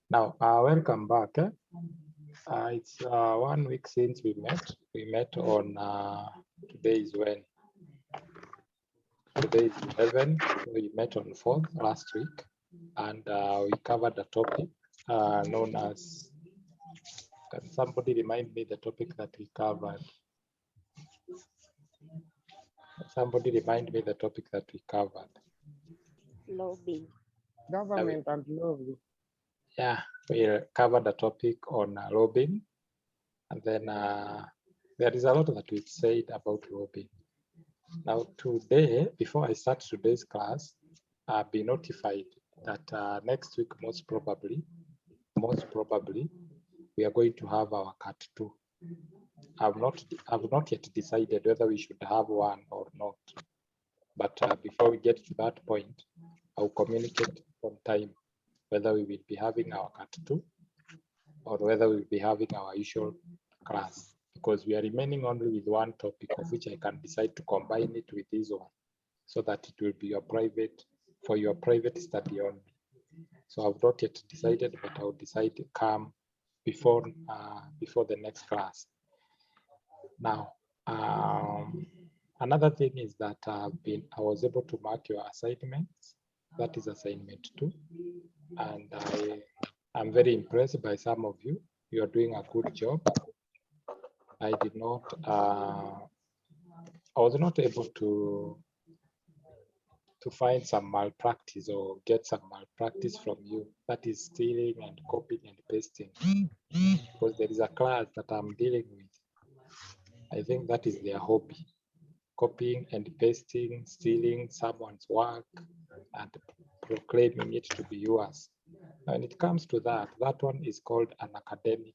Now, welcome back. It's 1 week since we met. We met on today is when? Today is 11. We met on 4th last week, and we covered a topic known as. Can somebody remind me the topic that we covered? Somebody remind me the topic that we covered. Lobbying. Government and lobbying. Yeah, we covered a topic on lobbying, and then there is a lot that we've said about lobbying. Now today, before I start today's class, I'll be notified that next week, most probably, we are going to have our cut 2. I've not yet decided whether we should have one or not. But before we get to that point, I'll communicate on time whether we will be having our cut 2 or whether we'll be having our usual class, because we are remaining only with one topic of which I can decide to combine it with this one so that it will be for your private study only. So I've not yet decided, but I'll decide to come before the next class. Now, another thing is that I was able to mark your assignments. That is assignment 2, and I'm very impressed by some of you. You are doing a good job. I was not able to find some malpractice or get some malpractice from you. That is stealing and copying and pasting. Because there is a class that I'm dealing with. I think that is their hobby. Copying and pasting, stealing someone's work and proclaiming it to be yours. When it comes to that one is called an academic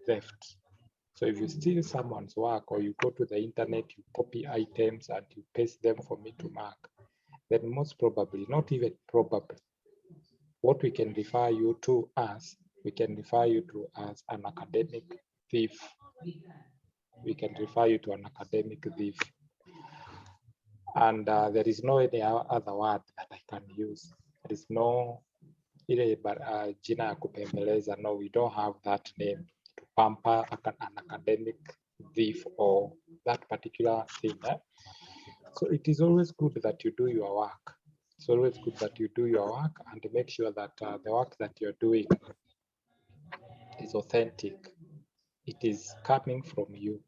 theft. So if you steal someone's work or you go to the internet, you copy items and you paste them for me to mark, then most probably, not even probably, what we can refer you to as an academic thief. We can refer you to an academic thief. And there is no any other word that I can use. There is no jina ya kupembeleza. No, we don't have that name to pamper an academic thief or that particular thing. So it is always good that you do your work. It's always good that you do your work and make sure that the work that you're doing is authentic. It is coming from you.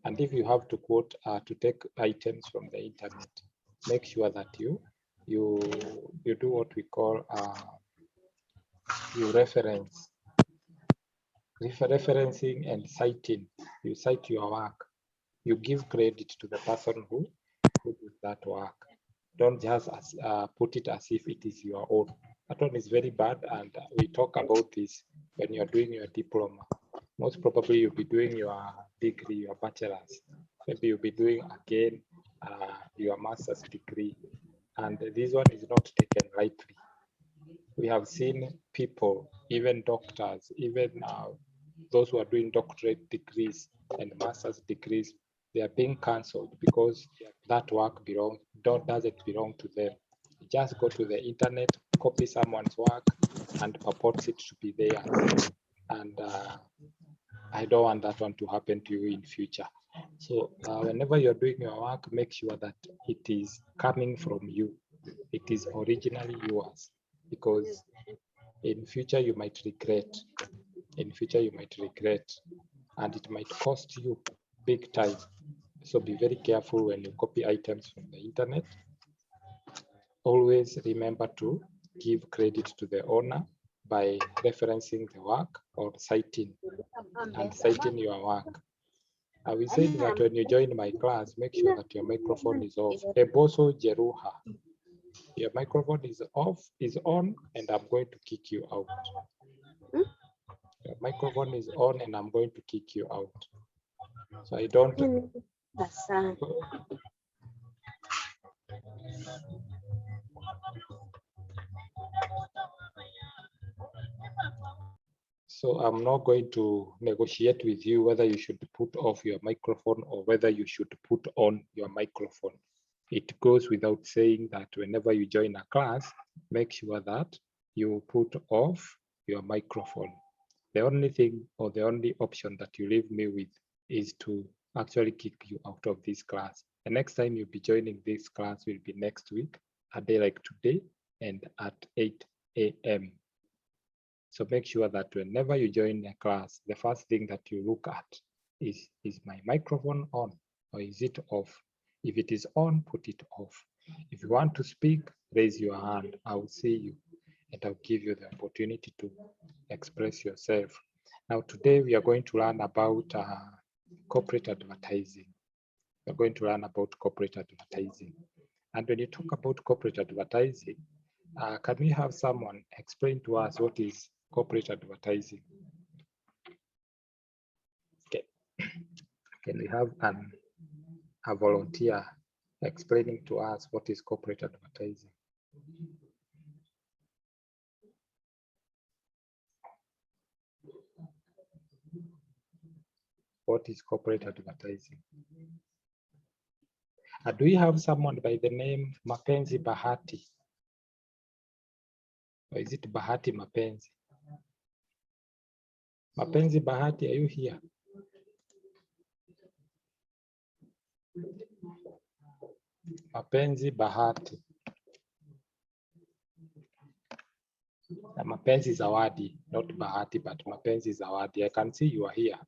And if you have to quote to take items from the internet, make sure that you do what we call you referencing and citing. You cite your work. You give credit to the person who did that work. Don't just put it as if it is your own. That one is very bad, and we talk about this when you're doing your diploma. Most probably you'll be doing your degree, your bachelor's. Maybe you'll be doing again your master's degree. And this one is not taken lightly. We have seen people, even doctors, even those who are doing doctorate degrees and master's degrees, they are being cancelled because that work doesn't belong to them. You just go to the internet, copy someone's work, and purports it to be theirs. And I don't want that one to happen to you in future. So whenever you're doing your work, make sure that it is coming from you. It is originally yours, because in future you might regret. And it might cost you big time. So be very careful when you copy items from the internet. Always remember to give credit to the owner by referencing the work or citing your work. We said that when you join my class, make sure that your microphone is off. Eboso Jeruha. Your microphone is on, and I'm going to kick you out. Your microphone is on, and I'm going to kick you out. So I don't. So I'm not going to negotiate with you whether you should put off your microphone or whether you should put on your microphone. It goes without saying that whenever you join a class, make sure that you put off your microphone. The only thing or the only option that you leave me with is to actually kick you out of this class. The next time you'll be joining this class will be next week, a day like today, and at 8 a.m. So make sure that whenever you join a class, the first thing that you look at is my microphone on or is it off? If it is on, put it off. If you want to speak, raise your hand. I will see you and I'll give you the opportunity to express yourself. Now, today we are going to learn about corporate advertising. We're going to learn about corporate advertising. And when you talk about corporate advertising, can we have someone explain to us what is corporate advertising? Okay. Can we have a volunteer explaining to us what is corporate advertising? What is corporate advertising? Do we have someone by the name Mapenzi Bahati? Or is it Bahati Mapenzi? Mapenzi Bahati, are you here? Mapenzi Bahati. Mapenzi Zawadi, not Bahati, but Mapenzi Zawadi. I can see you are here.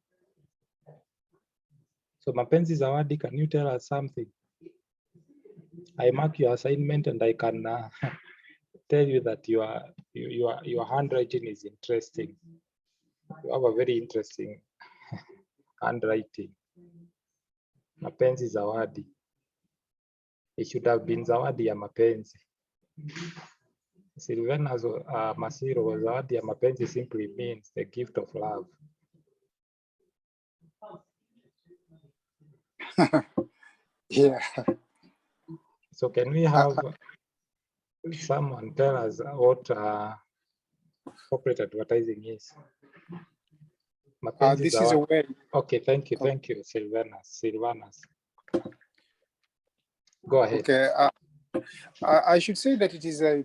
So Mapenzi Zawadi, can you tell us something? I mark your assignment and I can tell you that your handwriting is interesting. You have a very interesting handwriting. Mapenzi Zawadi. It should have been Zawadi ya Mapenzi. Silvena's Masiro, Zawadi ya Mapenzi simply means the gift of love. Yeah. So can we have someone tell us what corporate advertising is? Mapenzi This is a way. Okay, thank you, Silvanas. Go ahead. Okay, I should say that it is a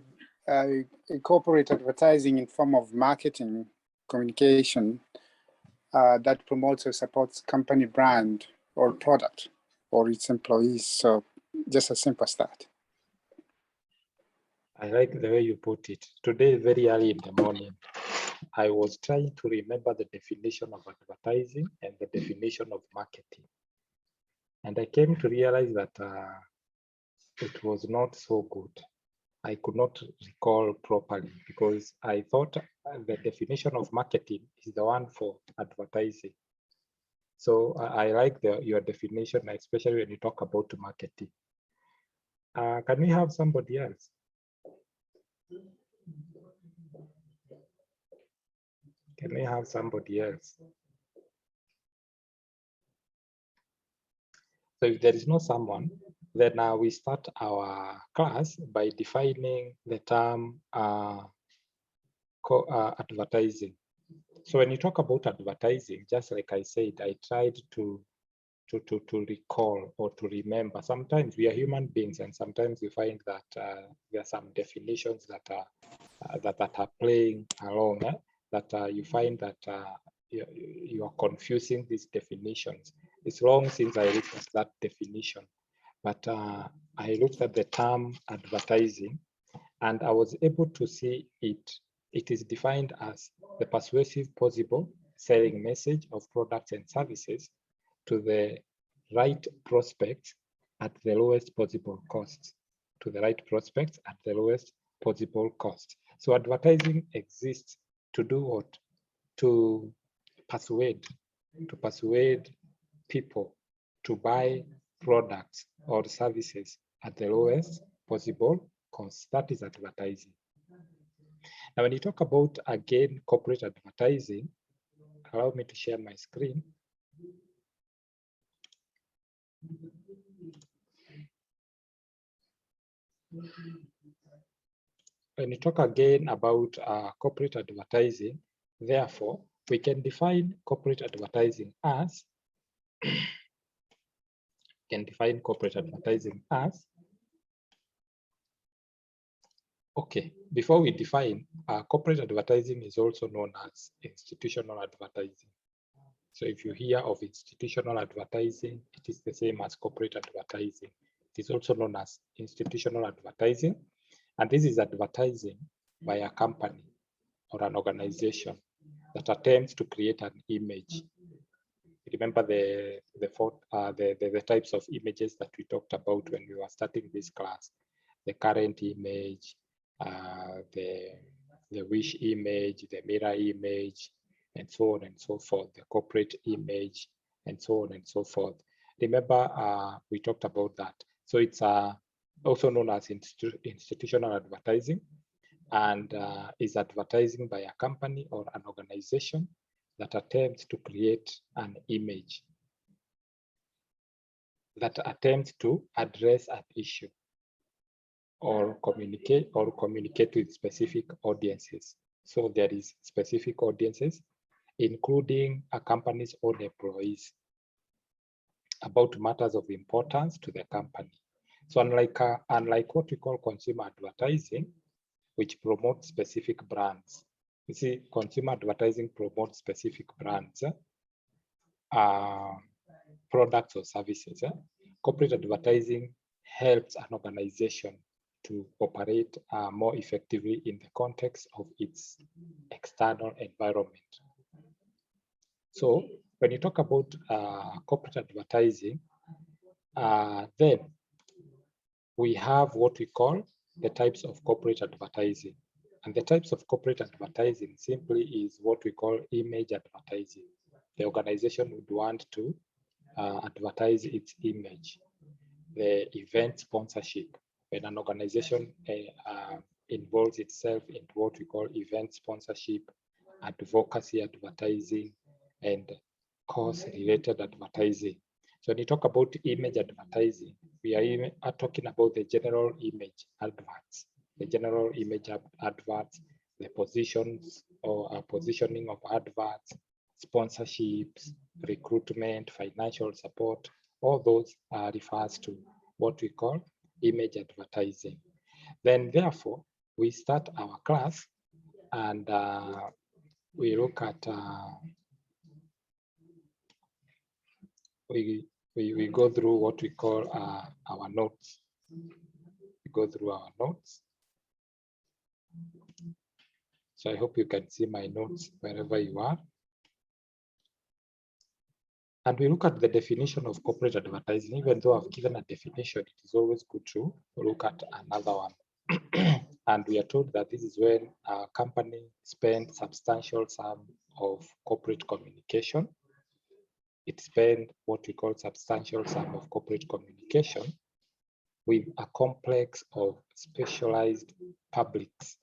corporate advertising in form of marketing communication that promotes or supports company brand or product or its employees. So just as simple as that. I like the way you put it. Today, very early in the morning, I was trying to remember the definition of advertising and the definition of marketing. And I came to realize that it was not so good. I could not recall properly because I thought the definition of marketing is the one for advertising. So I like your definition, especially when you talk about marketing. Can we have somebody else? Can we have somebody else? So if there is no someone, then we start our class by defining the term advertising. So when you talk about advertising, just like I said, I tried to recall or to remember. Sometimes we are human beings, and sometimes we find that there are some definitions that are playing along. That you find that you are confusing these definitions. It's long since I looked at that definition, but I looked at the term advertising, and I was able to see it. It is defined as the persuasive possible selling message of products and services to the right prospects at the lowest possible cost. To the right prospects at the lowest possible cost. So advertising exists to do what? To persuade people to buy products or services at the lowest possible cost. That is advertising. Now, when you talk about, again, corporate advertising, allow me to share my screen. When you talk again about corporate advertising, therefore, we can define corporate advertising as Okay, before we define, corporate advertising is also known as institutional advertising. So if you hear of institutional advertising, it is the same as corporate advertising. It is also known as institutional advertising. And this is advertising by a company or an organization that attempts to create an image. Remember the types of images that we talked about when we were starting this class: the current image, the wish image, the mirror image, and so on and so forth, the corporate image, and so on and so forth. Remember, we talked about that. So it's also known as institutional advertising, and is advertising by a company or an organization that attempts to create an image, that attempts to address an issue or communicate with specific audiences. So there is specific audiences, including a company's own employees, about matters of importance to the company. So unlike what we call consumer advertising, which promotes specific brands. You see, consumer advertising promotes specific brands, products or services. Corporate advertising helps an organization to operate more effectively in the context of its external environment. So when you talk about corporate advertising, then we have what we call the types of corporate advertising. And the types of corporate advertising simply is what we call image advertising. The organization would want to advertise its image. The event sponsorship, when an organization involves itself into what we call event sponsorship, advocacy advertising, and cause-related advertising. So when you talk about image advertising, we are talking about the general image adverts, the general image adverts, the positions or positioning of adverts, sponsorships, recruitment, financial support. All those refers to what we call image advertising. Then therefore, we start our class and we look at, we go through what we call our notes. We go through our notes. So I hope you can see my notes wherever you are. And we look at the definition of corporate advertising. Even though I've given a definition, it is always good to look at another one. And we are told that this is when a company spends substantial sum of corporate communication. It spends what we call substantial sum of corporate communication with a complex of specialized publics,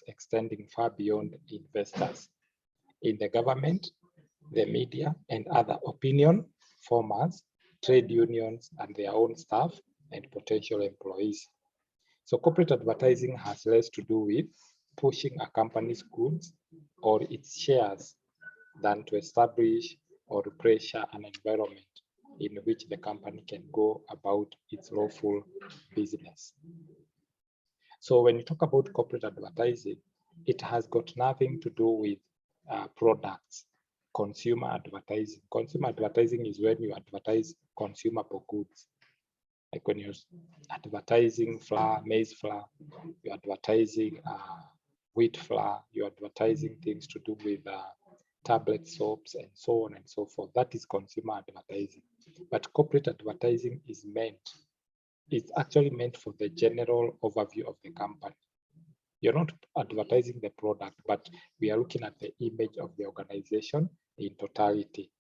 extending far beyond investors in the government, the media, and other opinion formers, trade unions, and their own staff and potential employees. So corporate advertising has less to do with pushing a company's goods or its shares than to establish or pressure an environment in which the company can go about its lawful business. So when you talk about corporate advertising, it has got nothing to do with products. Consumer advertising. Consumer advertising is when you advertise consumable goods. Like when you're advertising flour, maize flour, you're advertising wheat flour, you're advertising things to do with tablet soaps and so on and so forth. That is consumer advertising. But corporate advertising is it's actually meant for the general overview of the company. You're not advertising the product, but we are looking at the image of the organization in totality.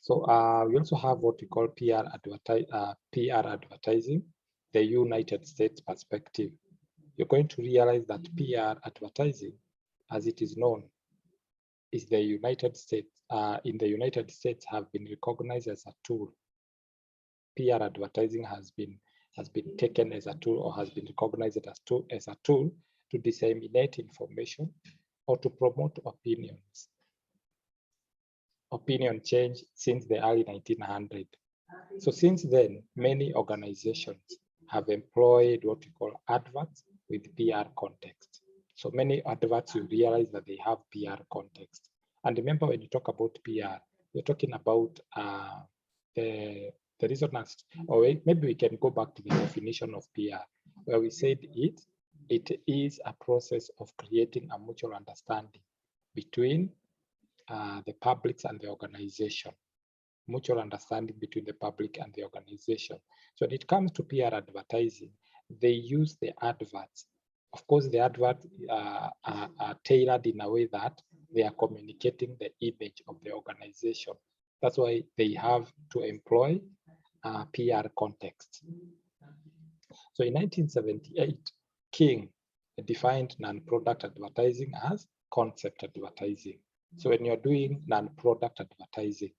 So we also have what we call PR advertising, the United States perspective. You're going to realize that PR advertising, as it is known, is the United States, in the United States have been recognized as a tool. PR advertising has been taken as a tool or has been recognized as a tool to disseminate information or to promote opinions. Opinion change since the early 1900s. So since then, many organizations have employed what we call adverts with PR context. So many adverts, you realize that they have PR context. And remember, when you talk about PR, you're talking about the resonance, or maybe we can go back to the definition of PR, where we said it is a process of creating a mutual understanding between the public and the organization. Mutual understanding between the public and the organization. So when it comes to PR advertising, they use the adverts. Of course, the adverts are tailored in a way that they are communicating the image of the organization. That's why they have to employ PR context. So in 1978, King defined non-product advertising as concept advertising. So when you're doing non-product advertising,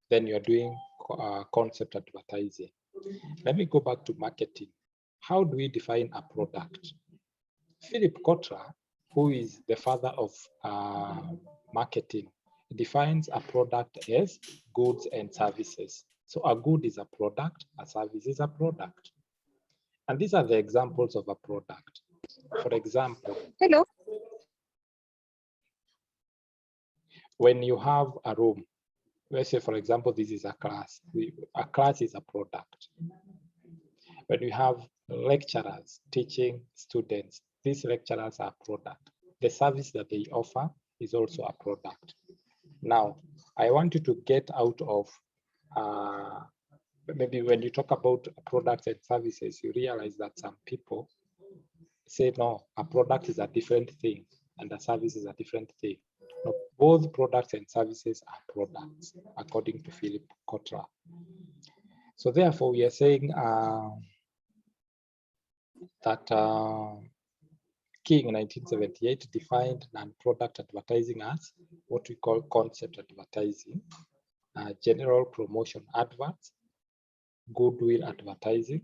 then you're doing concept advertising. Let me go back to marketing. How do we define a product? Philip Kotler, who is the father of marketing, defines a product as goods and services. So a good is a product, a service is a product. And these are the examples of a product. For example, Hello. when you have a room, let's say, for example, this is a class. A class is a product. When you have lecturers teaching students, these lecturers are a product. The service that they offer is also a product. Now, I want you to get out of, maybe when you talk about products and services, you realize that some people say, no, a product is a different thing and a service is a different thing. No, both products and services are products, according to Philip Kotler. So therefore, we are saying that King in 1978 defined non-product advertising as what we call concept advertising, general promotion adverts, goodwill advertising,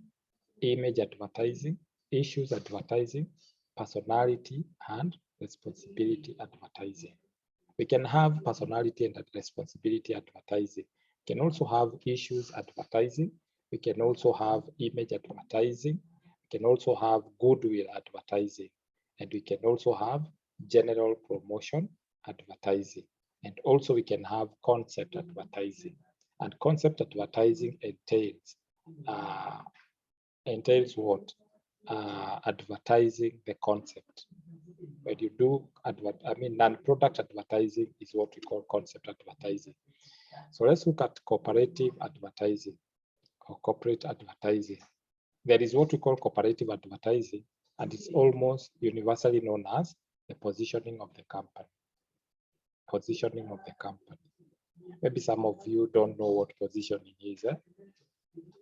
image advertising, issues advertising, personality, and responsibility advertising. We can have personality and responsibility advertising. We can also have issues advertising. We can also have image advertising. We can also have goodwill advertising. And we can also have general promotion advertising. And also we can have concept advertising. And concept advertising entails what? Advertising the concept. When you do non-product advertising is what we call concept advertising. So let's look at cooperative advertising or corporate advertising. There is what we call cooperative advertising, and it's almost universally known as the positioning of the company. Positioning of the company. Maybe some of you don't know what positioning is.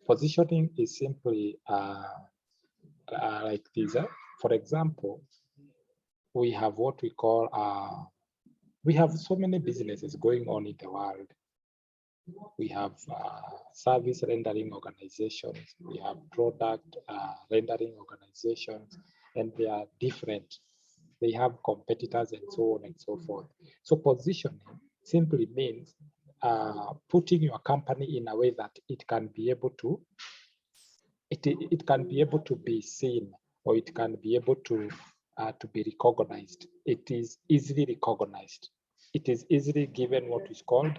Positioning is simply like this. For example, we have what we call, we have so many businesses going on in the world. We have service rendering organizations, we have product rendering organizations, and they are different. They have competitors and so on and so forth. So positioning simply means putting your company in a way that it can be able to, it can be able to be seen, or it can be able to be recognized. It is easily recognized. It is easily given what is called,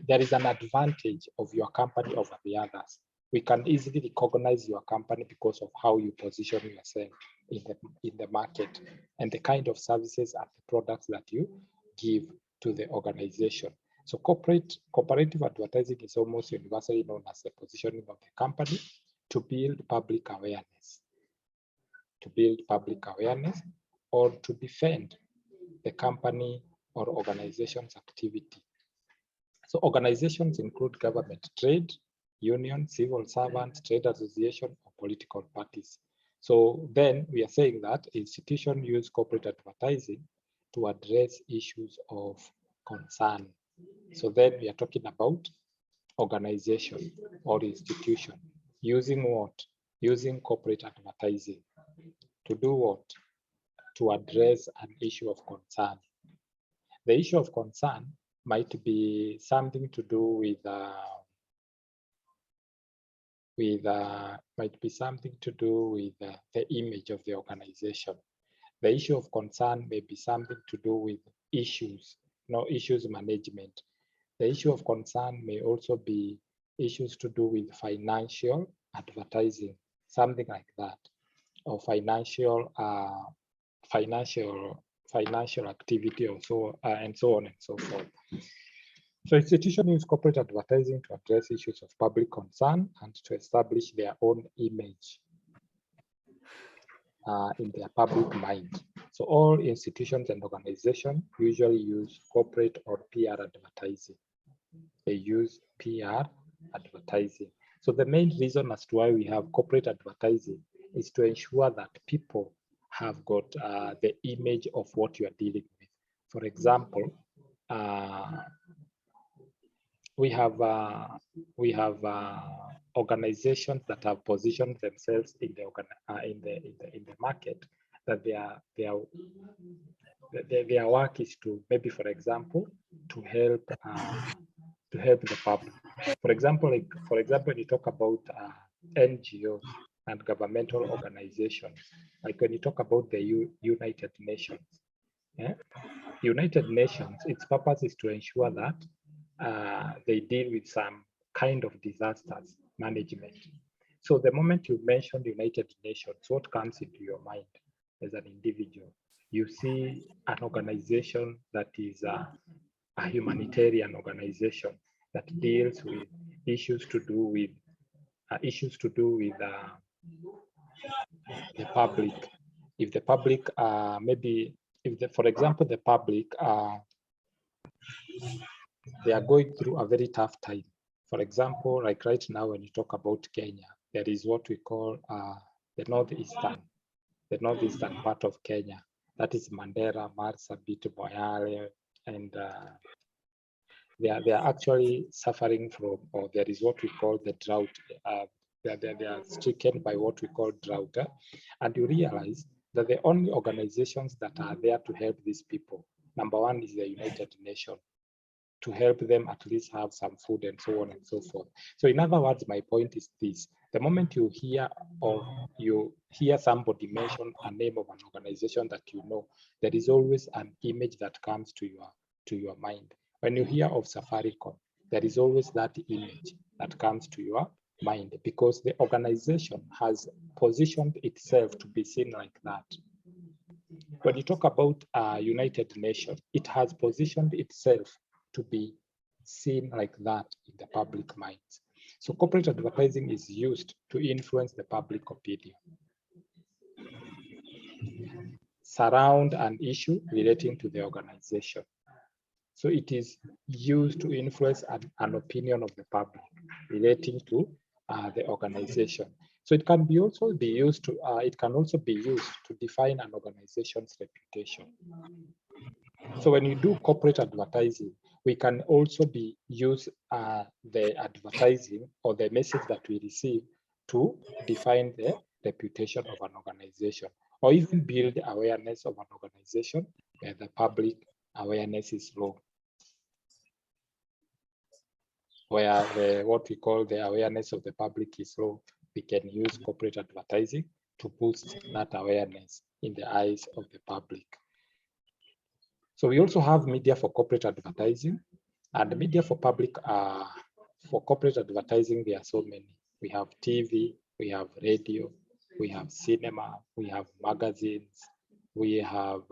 there is an advantage of your company over the others. We can easily recognize your company because of how you position yourself in the market and the kind of services and the products that you give to the organization. So cooperative advertising is almost universally known as the positioning of the company to build public awareness. To build public awareness or to defend the company or organization's activity. So organizations include government, trade, union, civil servants, trade association, or political parties. So then we are saying that institutions use corporate advertising to address issues of concern. So then we are talking about organization or institution using what? Using corporate advertising. To do what? To address an issue of concern. The issue of concern might be something to do with with might be something to do with the image of the organization. The issue of concern may be something to do with issues, issues management. The issue of concern may also be issues to do with financial advertising, something like that, or financial activity, or so and so on and so forth. So institutions use corporate advertising to address issues of public concern and to establish their own image in their public mind. So all institutions and organizations usually use corporate or PR advertising. They use PR advertising. So the main reason as to why we have corporate advertising is to ensure that people have got the image of what you are dealing with. For example, we have organizations that have positioned themselves in the market, that their work is to, maybe for example, to help the public. For example, when you talk about NGOs and governmental organizations, like when you talk about the United Nations, United Nations, its purpose is to ensure that they deal with some kind of disasters management. So the moment you mention United Nations, what comes into your mind as an individual? You see an organization that is a humanitarian organization that deals with issues to do with the public. If the public for example, the public they are going through a very tough time. For example, like right now, when you talk about Kenya, there is what we call the northeastern part of Kenya. That is Mandera, Marsabit, Moyale, and they are actually suffering from, or there is what we call the drought. They are stricken by what we call drought. And you realize that the only organizations that are there to help these people, number one is the United Nations, to help them at least have some food and so on and so forth. So in other words, my point is this: the moment you hear somebody mention a name of an organization that you know, there is always an image that comes to your mind. When you hear of Safaricom, there is always that image that comes to your mind, because the organization has positioned itself to be seen like that. When you talk about United Nations, it has positioned itself to be seen like that in the public minds. So corporate advertising is used to influence the public opinion, surround an issue relating to the organization. So it is used to influence an opinion of the public relating to the organization. So it can also be used to define an organization's reputation. So when you do corporate advertising, we can also use the advertising or the message that we receive to define the reputation of an organization, or even build awareness of an organization where the public awareness is low, where what we call the awareness of the public is low. We can use corporate advertising to boost that awareness in the eyes of the public. So we also have media for corporate advertising, and media for corporate advertising, there are so many. We have TV, we have radio, we have cinema, we have magazines, we have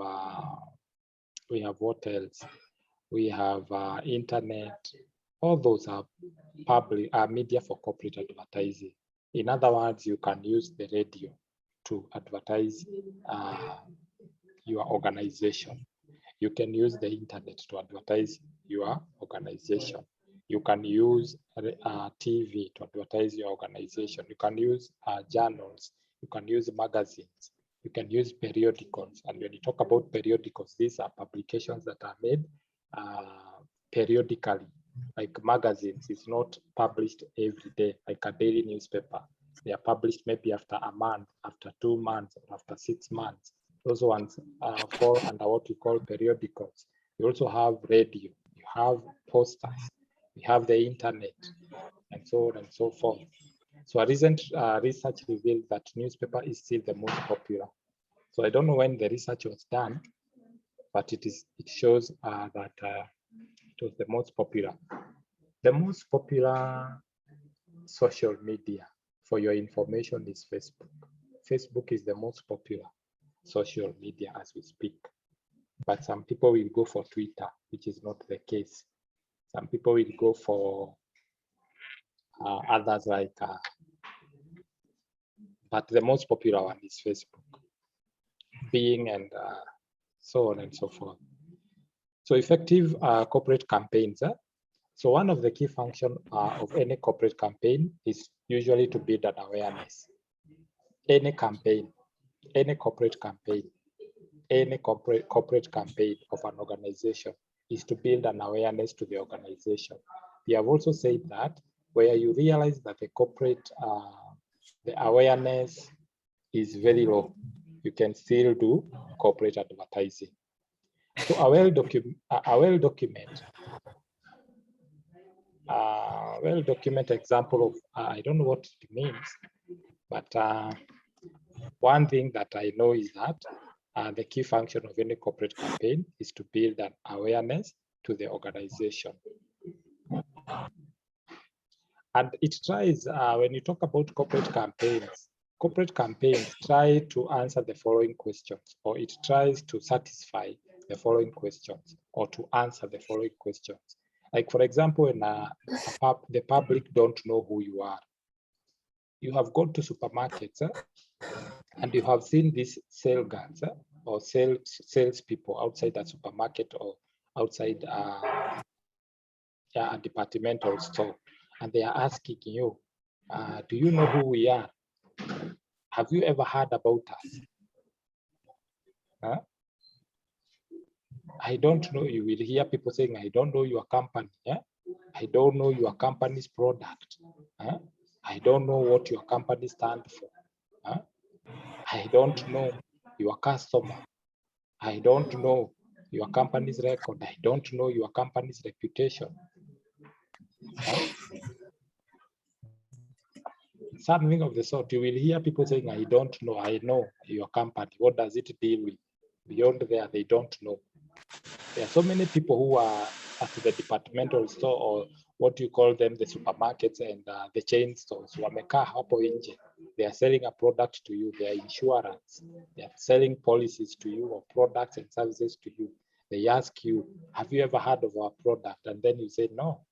what else? We have internet. All those are media for corporate advertising. In other words, you can use the radio to advertise your organization. You can use the internet to advertise your organization. You can use TV to advertise your organization. You can use journals. You can use magazines. You can use periodicals. And when you talk about periodicals, these are publications that are made periodically. Like magazines, it's not published every day, like a daily newspaper. They are published maybe after a month, after 2 months, or after 6 months. Those ones fall under what we call periodicals. You also have radio, you have posters, you have the internet, and so on and so forth. So a recent research revealed that newspaper is still the most popular. So I don't know when the research was done, but it shows that it was the most popular. The most popular social media for your information is Facebook. Facebook is the most popular social media as we speak. But some people will go for Twitter, which is not the case. Some people will go for others like, but the most popular one is Facebook, Bing, and so on and so forth. So effective corporate campaigns. So one of the key functions of any corporate campaign is usually to build an awareness. Any campaign, any corporate campaign, any corporate campaign of an organization is to build an awareness to the organization. We have also said that where you realize that the corporate, the awareness is very low, you can still do corporate advertising. So a well-documented example of, I don't know what it means, but one thing that I know is that the key function of any corporate campaign is to build an awareness to the organization. And it tries, when you talk about corporate campaigns try to answer the following questions, or it tries to satisfy the following questions, or to answer the following questions. Like, for example, when the public don't know who you are. You have gone to supermarkets and you have seen these sales guys or sales people outside a supermarket or outside a departmental store, and they are asking you, do you know who we are? Have you ever heard about us? I don't know. You will hear people saying, I don't know your company. I don't know your company's product. I don't know what your company stands for. I don't know your customer. I don't know your company's record. I don't know your company's reputation. Something of the sort. You will hear people saying, I don't know. I know your company. What does it deal with? Beyond there, they don't know. There are so many people who are at the departmental store, or what you call them, the supermarkets and the chain stores. Wamekaa hapo nje. They are selling a product to you. They are insurance. They are selling policies to you, or products and services to you. They ask you, have you ever heard of our product? And then you say, no,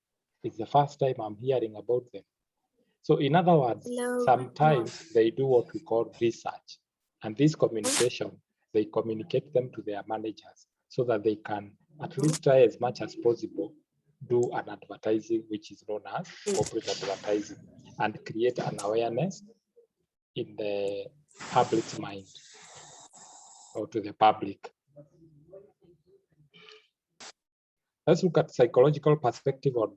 it's the first time I'm hearing about them. So in other words, sometimes they do what we call research. And this communication, they communicate them to their managers so that they can at least try as much as possible, do an advertising, which is known as corporate advertising, and create an awareness in the public's mind, or to the public. Let's look at psychological perspective on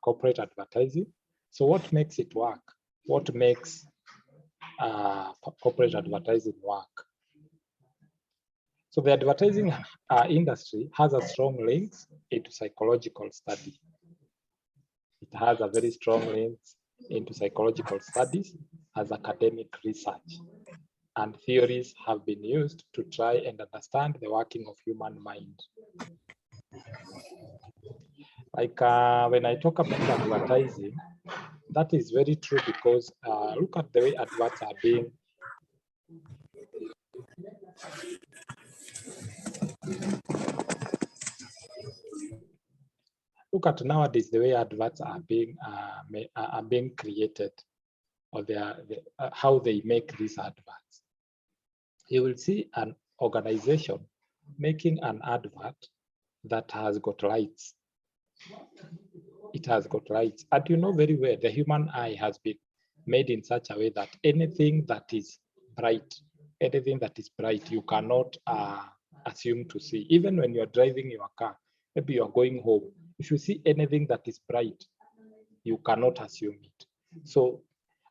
corporate advertising. So what makes it work? What makes corporate advertising work? So the advertising industry has a strong link into psychological study. It has a very strong link into psychological studies as academic research. And theories have been used to try and understand the working of human mind. Like when I talk about advertising, that is very true, because look at the way adverts are being look at nowadays the way adverts are being created, or how they make these adverts. You will see an organization making an advert that has got lights. It has got lights, and you know very well the human eye has been made in such a way that anything that is bright, you cannot assume to see. Even when you're driving your car, maybe you're going home, if you see anything that is bright, you cannot assume it. So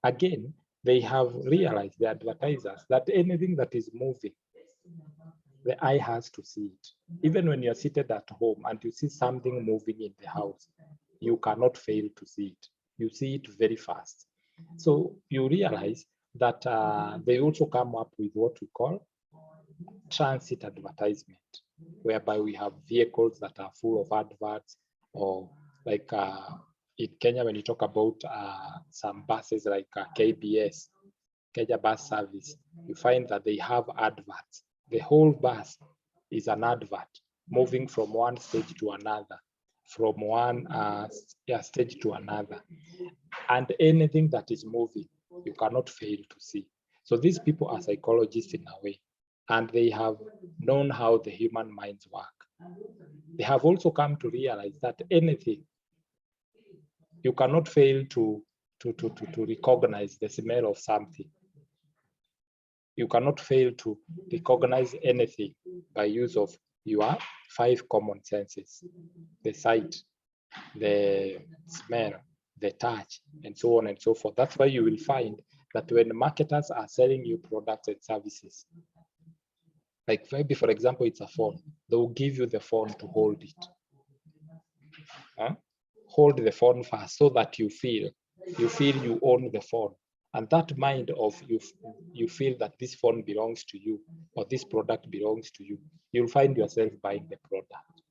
again, they have realized, the advertisers, that anything that is moving, the eye has to see it. Even when you're seated at home and you see something moving in the house, you cannot fail to see it. You see it very fast. So you realize that they also come up with what we call transit advertisement, whereby we have vehicles that are full of adverts, or like in Kenya, when you talk about some buses like KBS, Kenya Bus Service, you find that they have adverts. The whole bus is an advert moving from one stage to another, from one stage to another. And anything that is moving, you cannot fail to see. So these people are psychologists in a way, and they have known how the human minds work. They have also come to realize that anything, you cannot fail to recognize the smell of something. You cannot fail to recognize anything by use of your 5 common senses: the sight, the smell, the touch, and so on and so forth. That's why you will find that when marketers are selling you products and services, like maybe, for example, it's a phone, they will give you the phone to hold it. Hold the phone first so that you feel you own the phone. And that mind of you feel that this phone belongs to you, or this product belongs to you, you'll find yourself buying the product.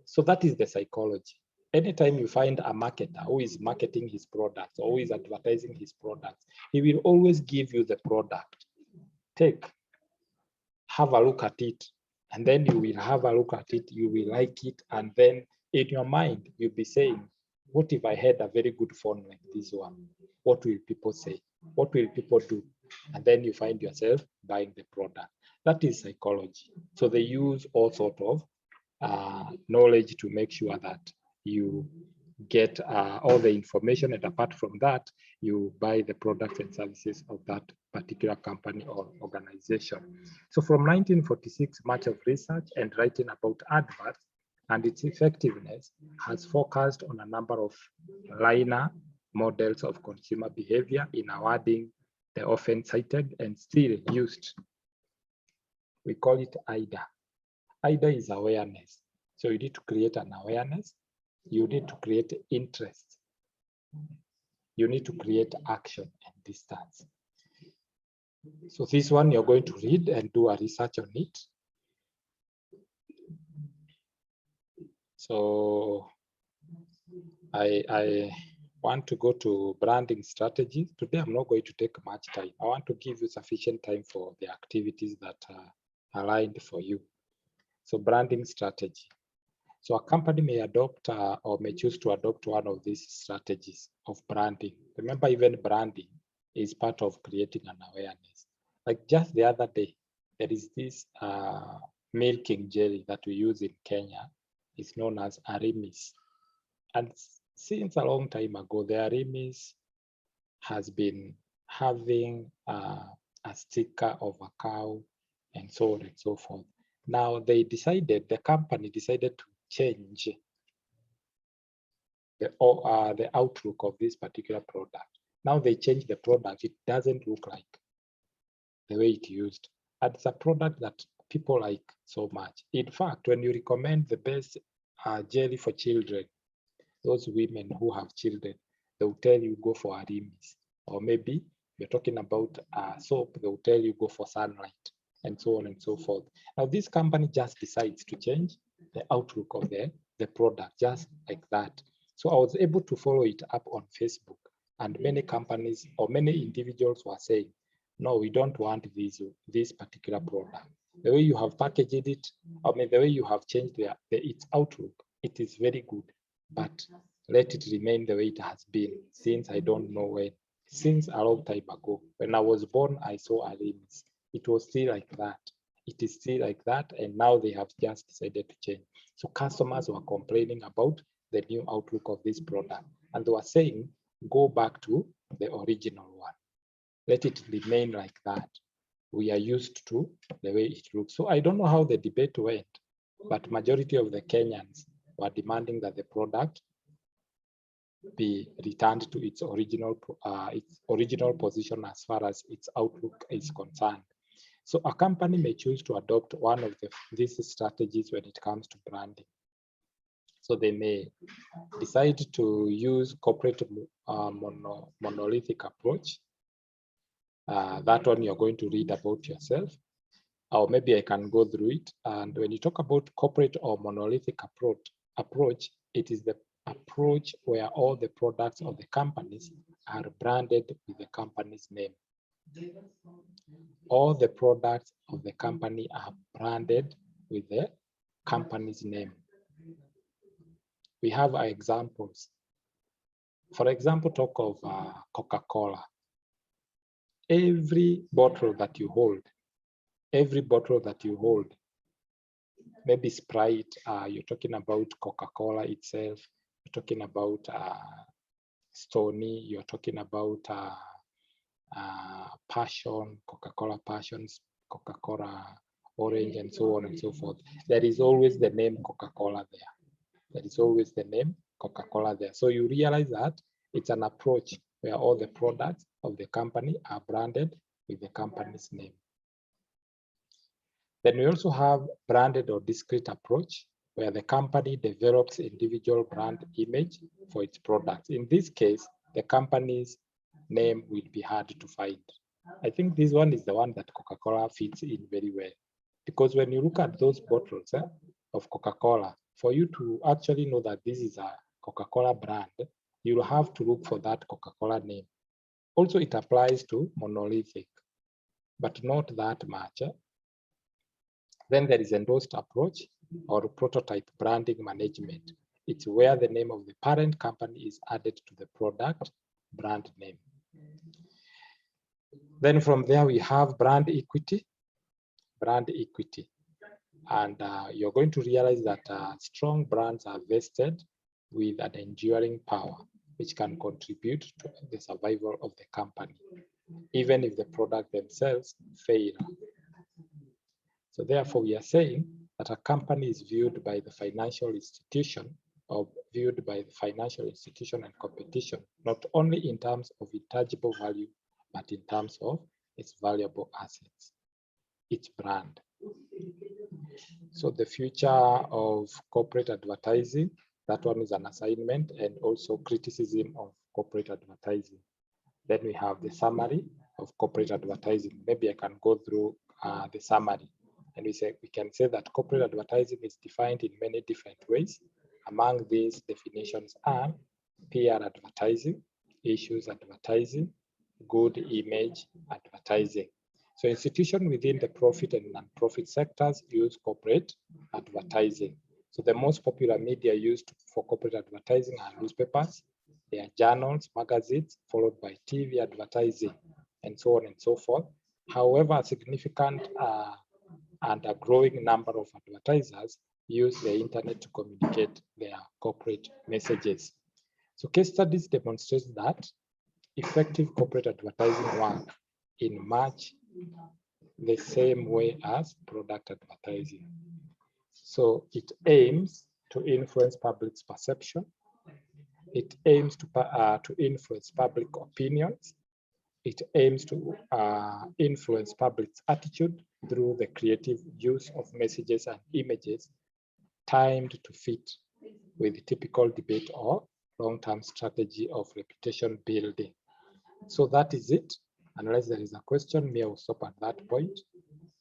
So that is the psychology. Anytime you find a marketer who is marketing his products or who is advertising his products, he will always give you the product. Have a look at it, and then you will have a look at it, you will like it, and then in your mind, you'll be saying, what if I had a very good phone like this one? What will people say? What will people do? And then you find yourself buying the product. That is psychology. So they use all sort of knowledge to make sure that you get all the information, and apart from that, you buy the products and services of that particular company or organization. So from 1946, much of research and writing about adverts and its effectiveness has focused on a number of linear models of consumer behavior in awarding the often cited and still used. We call it AIDA. AIDA is awareness. So you need to create an awareness. You need to create interest. You need to create action and distance. So this one you're going to read and do a research on it. So I want to go to branding strategies. Today, I'm not going to take much time. I want to give you sufficient time for the activities that are aligned for you. So branding strategy. So a company may adopt or may choose to adopt one of these strategies of branding. Remember, even branding is part of creating an awareness. Like just the other day, there is this milking jelly that we use in Kenya. It's known as Arimis. And since a long time ago, the Arimis has been having a sticker of a cow and so on and so forth. Now the company decided to change the outlook of this particular product. Now they change the product. It doesn't look like the way it used. And it's a product that people like so much. In fact, when you recommend the best jelly for children, those women who have children, they will tell you go for Arimis. Or maybe you're talking about soap, they will tell you go for Sunlight, and so on and so forth. Now this company just decides to change the outlook of the product, just like that. So I was able to follow it up on Facebook, and many companies or many individuals were saying, no, we don't want this particular product. The way you have packaged it, I mean, the way you have changed its outlook, it is very good, but let it remain the way it has been since I don't know when, since a long time ago. When I was born, I saw Arimis. It was still like that. It is still like that, and now they have just decided to change. So customers were complaining about the new outlook of this product, and they were saying, go back to the original one. Let it remain like that. We are used to the way it looks. So I don't know how the debate went, but majority of the Kenyans were demanding that the product be returned to its original position as far as its outlook is concerned. So a company may choose to adopt one of these strategies when it comes to branding. So they may decide to use corporate monolithic approach. That one you're going to read about yourself, or maybe I can go through it. And when you talk about corporate or monolithic approach, it is the approach where all the products of the companies are branded with the company's name. All the products of the company are branded with the company's name. We have examples. For example, talk of Coca-Cola. Every bottle that you hold, maybe Sprite, you're talking about Coca-Cola itself, you're talking about Stoney, you're talking about Passion, Coca-Cola Passions, Coca-Cola Orange, and so on and so forth. There is always the name Coca-Cola there. There is always the name Coca-Cola there. So you realize that it's an approach where all the products of the company are branded with the company's name. Then we also have branded or discrete approach, where the company develops individual brand image for its products. In this case, the company's name will be hard to find. I think this one is the one that Coca-Cola fits in very well, because when you look at those bottles of Coca-Cola, for you to actually know that this is a Coca-Cola brand, you'll have to look for that Coca-Cola name. Also, it applies to monolithic, but not that much. Then there is endorsed approach or prototype branding management. It's where the name of the parent company is added to the product brand name. Then from there, we have brand equity. And you're going to realize that strong brands are vested with an enduring power, which can contribute to the survival of the company, even if the product themselves fail. So therefore, we are saying that a company is viewed by the financial institution or viewed by the financial institution and competition, not only in terms of intangible value, but in terms of its valuable assets, its brand. So the future of corporate advertising, that one is an assignment, and also criticism of corporate advertising. Then we have the summary of corporate advertising. Maybe I can go through the summary. And we can say that corporate advertising is defined in many different ways. Among these definitions are PR advertising, issues advertising, good image advertising. So institutions within the profit and non-profit sectors use corporate advertising. So the most popular media used for corporate advertising are newspapers, there are journals, magazines, followed by TV advertising, and so on and so forth. However, a significant and a growing number of advertisers use the internet to communicate their corporate messages. So case studies demonstrate that effective corporate advertising work in much the same way as product advertising. So it aims to influence public's perception. It aims to influence public opinions. It aims to influence public's attitude through the creative use of messages and images timed to fit with typical debate or long-term strategy of reputation building. So that is it. Unless there is a question, I will stop at that point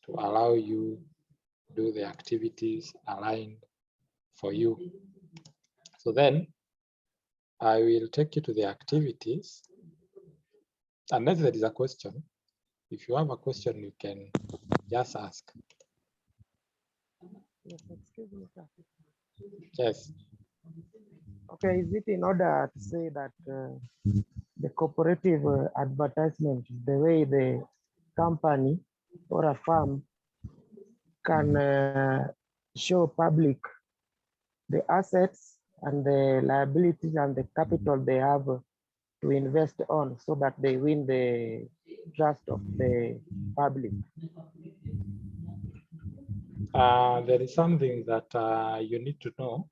to allow you to do the activities aligned for you. So then I will take you to the activities. Unless there is a question, if you have a question, you can just ask. Yes, excuse me, sir. Yes. Okay, is it in order to say that the cooperative advertisement, the way the company or a firm can show public the assets and the liabilities and the capital they have to invest on so that they win the trust of the public? There is something that you need to know.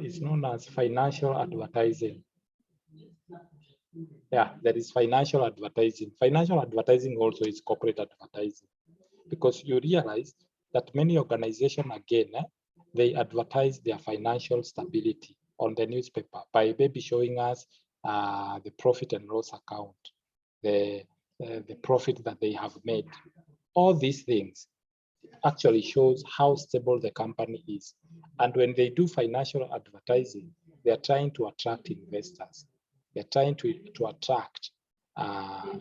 It's known as financial advertising. Yeah, there is financial advertising. Financial advertising also is corporate advertising, because you realize that many organizations, again, they advertise their financial stability on the newspaper by maybe showing us the profit and loss account, the profit that they have made. All these things actually shows how stable the company is. And when they do financial advertising, they are trying to attract investors. They're trying to attract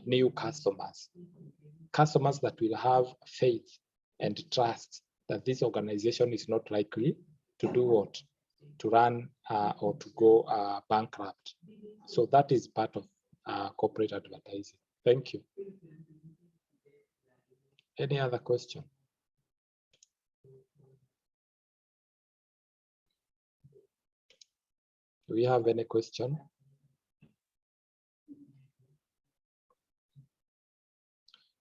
new customers that will have faith and trust that this organization is not likely to do what? To run or to go bankrupt. So that is part of corporate advertising. Thank you. Any other question? Do we have any question?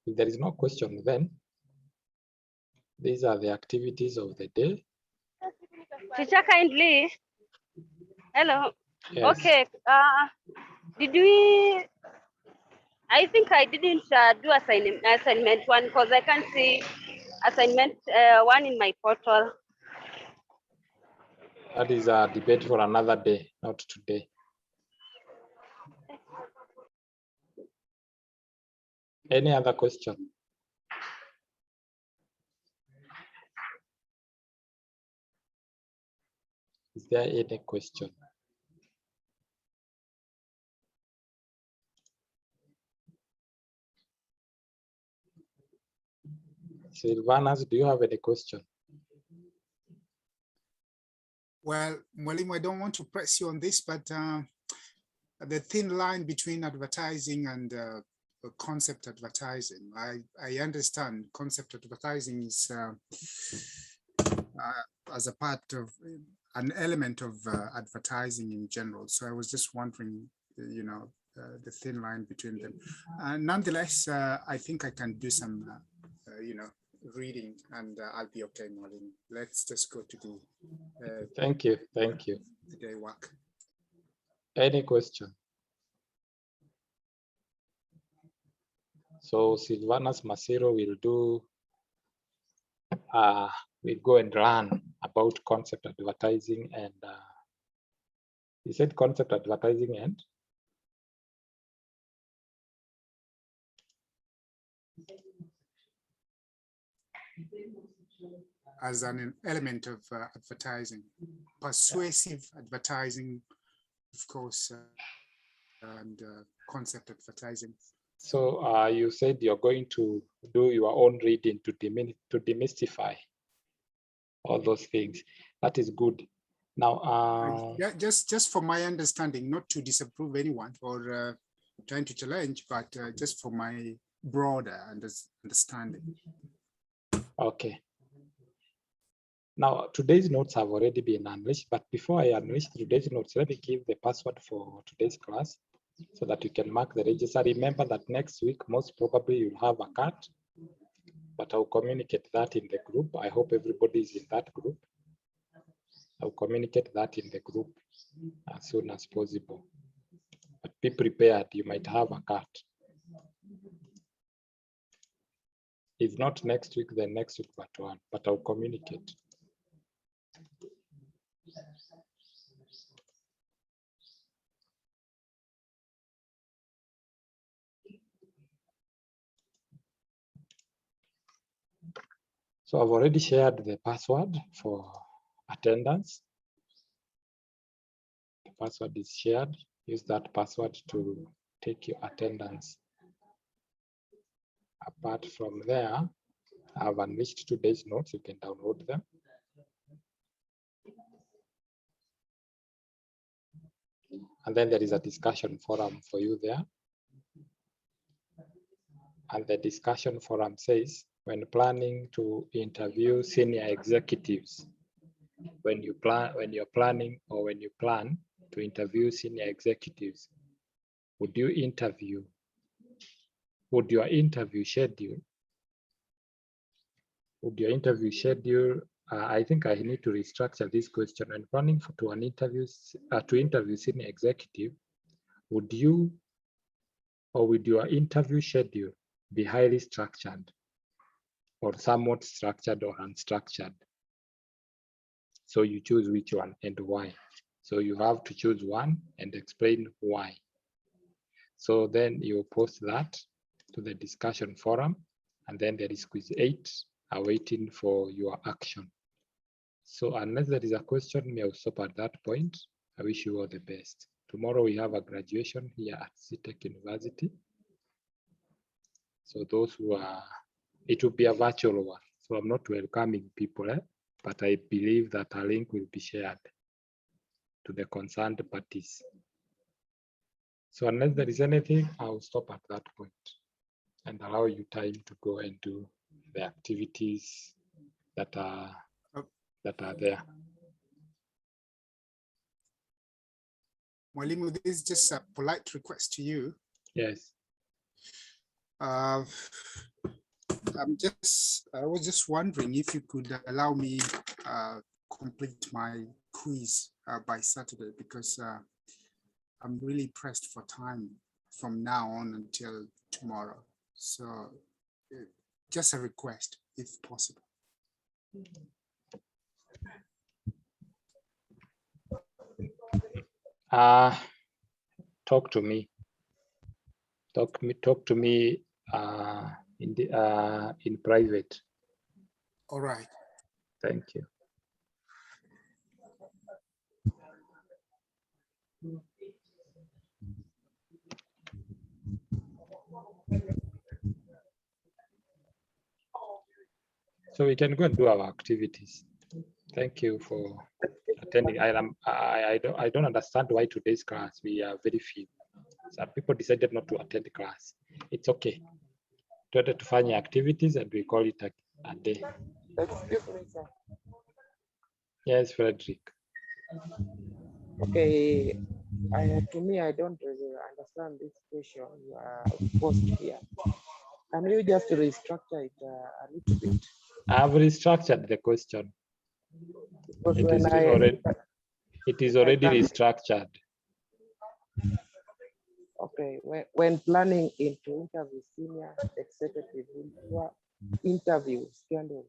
If there is no question, then these are the activities of the day. Teacher, kindly. Hello. Yes. Okay. Did we? I think I didn't do assignment one because I can't see assignment one in my portal. That is a debate for another day, not today. Any other question? Is there any question? Silvanas, do you have any question? Well, Mwalimu, I don't want to press you on this, but the thin line between advertising and concept advertising, I understand concept advertising is as a part of an element of advertising in general. So I was just wondering, you know, the thin line between them. Nonetheless, I think I can do some, you know, reading, and I'll be okay, Mwalimu. Let's just go to the Thank you. Thank you. the day work. Any question? So Silvanas Masiro will do, we'll go and learn about concept advertising, and he said concept advertising and as an element of advertising, persuasive advertising, of course, and concept advertising. so you said you're going to do your own reading to demystify all those things. That is good. Now, just for my understanding, not to disapprove anyone or trying to challenge, but just for my broader understanding. okay. Now, today's notes have already been unleashed, but before I unleash today's notes, let me give the password for today's class so that you can mark the register. Remember that next week, most probably you'll have a cut, but I'll communicate that in the group. I hope everybody is in that group. I'll communicate that in the group as soon as possible. But be prepared, you might have a cut. If not next week, then next week, but I'll communicate. So I've already shared the password for attendance. The password is shared. Use that password to take your attendance. Apart from there, I've unleashed today's notes. You can download them. And then there is a discussion forum for you there. And the discussion forum says, when planning to interview senior executives, when you're planning or when you plan to interview senior executives, would your interview schedule, I think I need to restructure this question. When planning to interview senior executive, would your interview schedule be highly structured or somewhat structured or unstructured? So you choose which one and why. So you have to choose one and explain why. So then you post that to the discussion forum, and then there is quiz 8 awaiting for your action. So unless there is a question, may I stop at that point. I wish you all the best. Tomorrow we have a graduation here at CTech University. So those who are, it will be a virtual one. So I'm not welcoming people, but I believe that a link will be shared to the concerned parties. So unless there is anything, I'll stop at that point and allow you time to go and do the activities that are there. Mwalimu, this is just a polite request to you. Yes. I was just wondering if you could allow me complete my quiz by Saturday, because I'm really pressed for time from now on until tomorrow. So just a request, if possible. Talk to me. Talk to me in private. All right. Thank you. So we can go and do our activities. Thank you for attending. I don't understand why today's class we are very few. Some people decided not to attend the class. It's okay. Tuende tufanye activities and we call it a day. Excuse me, sir. Yes, Frederick. Okay, to me, I don't really understand this question you are posed here. Can you just restructure it a little bit? I've restructured the question. Because It is already restructured. Okay, when planning into interview senior executive interview schedule,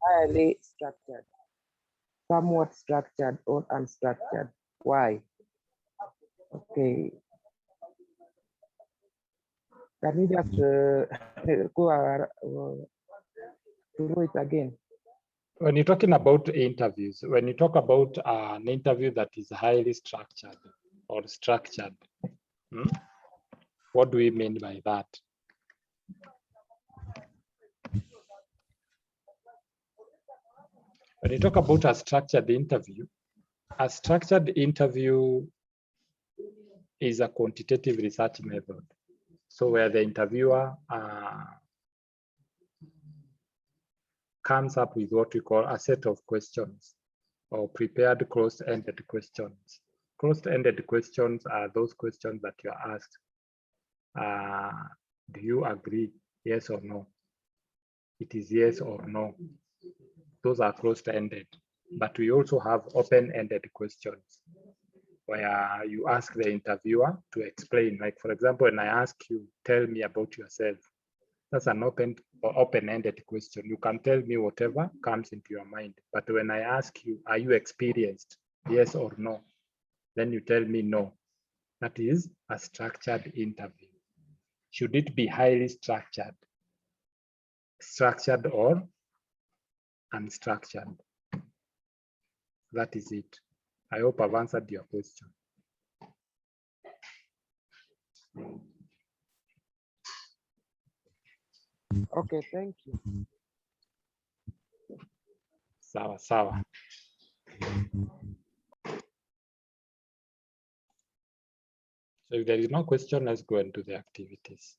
highly structured, somewhat structured, or unstructured. Why? Okay. Can you just go through it again? When you're talking about interviews, when you talk about an interview that is highly structured or structured, what do we mean by that? When you talk about a structured interview is a quantitative research method. So where the interviewer comes up with what we call a set of questions or prepared closed-ended questions. Closed-ended questions are those questions that you are asked. Do you agree? Yes or no? It is yes or no. Those are closed-ended. But we also have open-ended questions where you ask the interviewer to explain. Like, for example, when I ask you, tell me about yourself. That's an open-ended question. You can tell me whatever comes into your mind. But when I ask you, are you experienced? Yes or no? Then you tell me no. That is a structured interview. Should it be highly structured? Structured or unstructured? That is it. I hope I've answered your question. Okay, thank you. Sawa, sawa. So if there is no question, let's go into the activities.